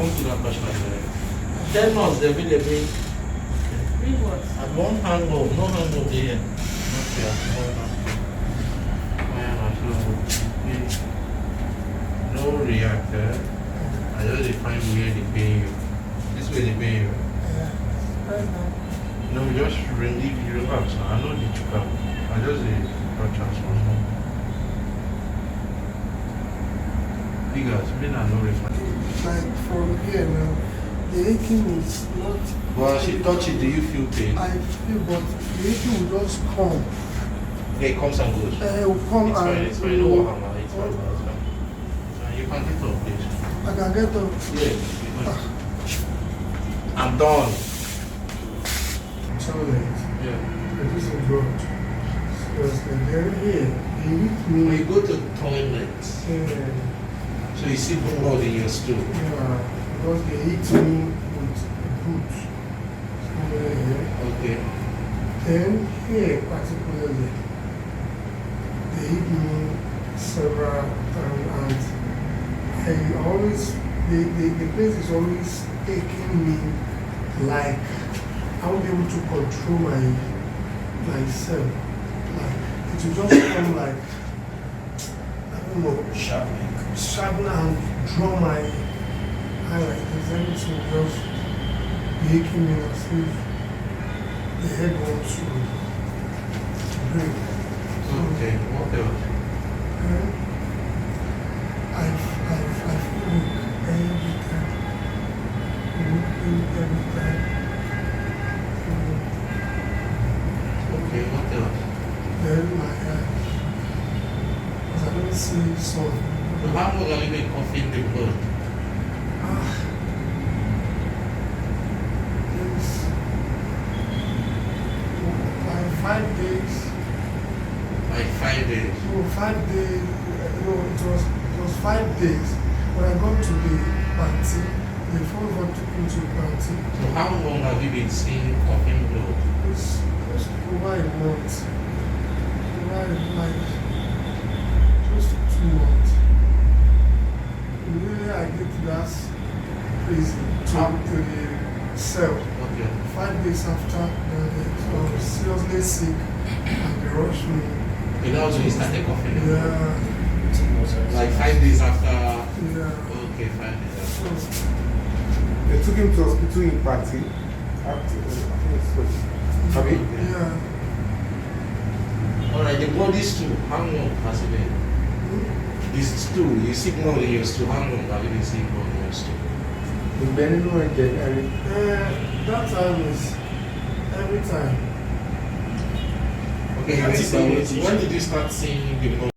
come to that question. Tell us the available. Bring what? At one hangover, no hangover here. Not here. No reactor. I just define where they pay you. This way they pay you. No, just relieve you relax. I know the chuka. I just got transport. Because me not no refund. Like from here now, the aching is not. Well, she touch it. Do you feel pain? I feel, but the aching will just come. Yeah, it comes and goes. It will come It's and. fine. It's fine. No wahala. It's fine. It's fine. You can get up, please. I can get up. Yeah. I'm done. Challenge. Yeah. This is good. Because they're here. They hit When me. you go to toilet, so you see blood in your stool. Yeah, because they hit me with a boot. Somewhere here. Okay. Then here particularly, they hit me several times and I always, the place is always taking me like I won't be able to control myself. Like it will just come like, I don't know, sharpen and draw my eye like this. Everything will just be aching me as if the head wants to break. Okay. What else? I feel weak every time. Every time. Okay. What else? Then my eyes. Because I don't see sun. So how long have you been coughing the blood? Yes. Like 5 days. Like 5 days. No, 5 days. No, it was 5 days. When I got to the party, the phone got took me to the party. So how long have you been seeing coughing blood? It's over a month. Like just 2 months. Really, I get to that prison to the cell. Okay. 5 days after, I was seriously sick and they rushed me. Okay, that was when you started coughing. Yeah, Like 5 days after. yeah. Okay, 5 days after. They took him to hospital in Party. Have you? Yeah. Alright, the body stool, how long has it been? This stool, you see blood in your stool, how long have you been seeing blood in your stool? The Benino and Jerry. That time is every time. Okay, when did you start seeing the blood?